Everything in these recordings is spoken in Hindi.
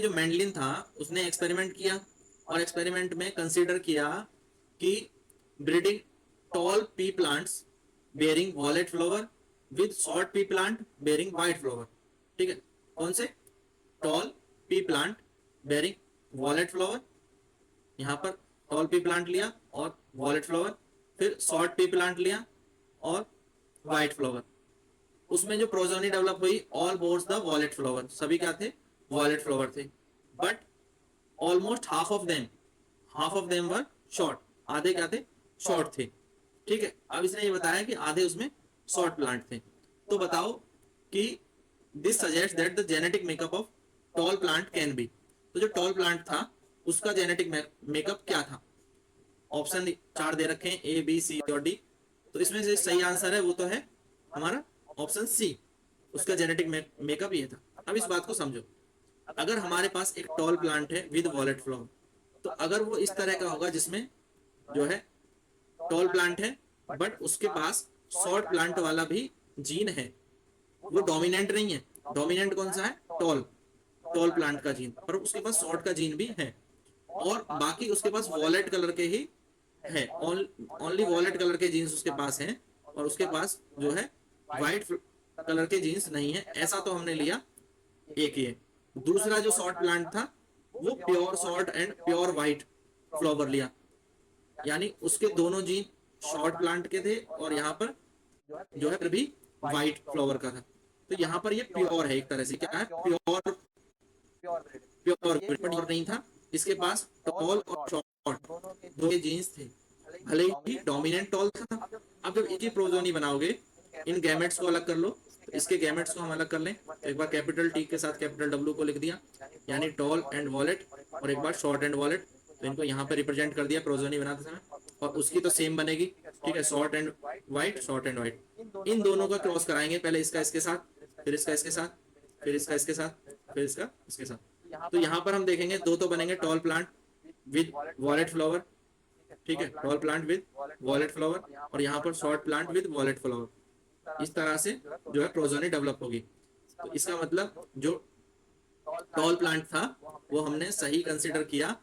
जो मेंडलिन था उसने एक्सपेरिमेंट किया और एक्सपेरिमेंट में कंसीडर किया कि breeding toll P plants bearing wallet flower with short P plant bearing white flower. ठीक है, कौन से? Toll P plant bearing wallet flower, यहाँ पर टॉल पी प्लांट लिया और वॉलेट फ्लावर, फिर शॉर्ट पी प्लांट लिया और वाइट फ्लावर। उसमें जो प्रोजोनी डेवलप हुई, all boards the wallet flower, सभी क्या थे? वॉलेट फ्लावर थे। But almost half of them were short, आधे क्या थे? शॉर्ट थे। ठीक है, अब इसने ये बताया कि आधे उसमें शॉर्ट प्लांट थे। तो बताओ कि this suggest that the genetic makeup of tall plant can be. तो जो टॉल प्लांट था उसका जेनेटिक मेकअप क्या था? ऑप्शन चार दे रखे हैं, ए बी सी और डी। तो इसमें से सही आंसर है वो तो है हमारा ऑप्शन सी, उसका जेनेटिक मेकअप ये था। अब इस बात को समझो, अगर हमारे पास एक टॉल प्लांट है विद वॉलेट फ्लावर, तो अगर वो इस तरह का होगा जिसमें जो है टॉल प्लांट है बट उसके पास शॉर्ट प्लांट वाला भी जीन है, वो डोमिनेंट नहीं है। डोमिनेंट कौन सा है? टॉल, टॉल प्लांट का जीन, पर उसके पास शॉर्ट का जीन भी है। और बाकी उसके पास वॉलेट कलर के ही है, ओनली वॉलेट कलर के जीन्स उसके पास हैं, और उसके पास जो है व्हाइट कलर के जीन्स नहीं है। ऐसा तो हमने लिया एक ये। दूसरा जो शॉर्ट प्लांट था वो pure short and pure white flower लिया, यानी उसके दोनों जीन शॉर्ट प्लांट के थे और यहाँ पर जो है फिर भी व्हाइट फ्लावर का था। तो यहाँ पर ये प्योर है, एक तरह से क्या है? प्योर, प्योर प्योर नहीं था। इसके पास टॉल और शॉर्ट दो जीन्स थे, भले ही डोमिनेंट टॉल था। अब जब एक ही प्रोजोनी बनाओगे, इन गैमेट्स को अलग कर लो। तो इसके गैमेट्स को हम अलग कर लें, तो एक बार कैपिटल टी के साथ कैपिटल डब्ल्यू को लिख दिया, यानी टॉल एंड वॉलेट, और एक बार शॉर्ट एंड वॉलेट। तो इनको यहाँ पे रिप्रेजेंट कर दिया प्रोजोनी बनाते समय, और उसकी तो सेम बनेगी। ठीक है, short and white, short and white. इन दोनों का क्रॉस कराएंगे, पहले इसका इसके साथ, फिर इसका इसके साथ, फिर इसका इसके साथ, फिर इसका इसके साथ। तो यहाँ पर हम देखेंगे दो तो बनेंगे toll plant with wallet flower. ठीक है, tall plant with wallet flower, और यहाँ पर short plant with wallet flower. इस तरह से जो है प्रोजोनी डेवलप होगी। तो इसका मतलब जो टॉल प्लांट था वो हमने सही कंसिडर किया।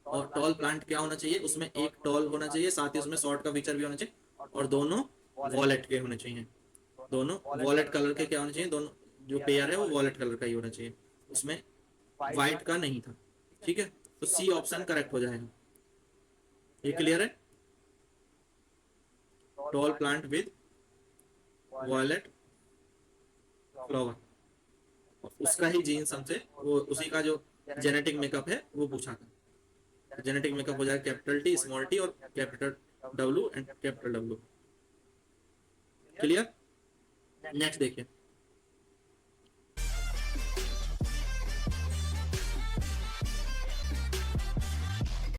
और टॉल प्लांट क्या होना चाहिए? उसमें एक टॉल होना चाहिए, साथ ही उसमें शॉर्ट का फीचर भी होना चाहिए, और दोनों वॉलेट के होने चाहिए। दोनों वॉलेट कलर के क्या होने चाहिए? दोनों जो पेयर है वो वॉलेट कलर का ही होना चाहिए, उसमें व्हाइट का नहीं था। ठीक है, तो सी ऑप्शन करेक्ट हो जाएगा। ये क्लियर है? Tall plant with violet flower, उसका ही जीन्स हमसे, वो उसी का जो जेनेटिक मेकअप है वो पूछा था। जेनेटिक मेकअप हो जाएगा कैपिटल टी, स्मॉल टी और capital W and capital W. Clear? Next देखिए,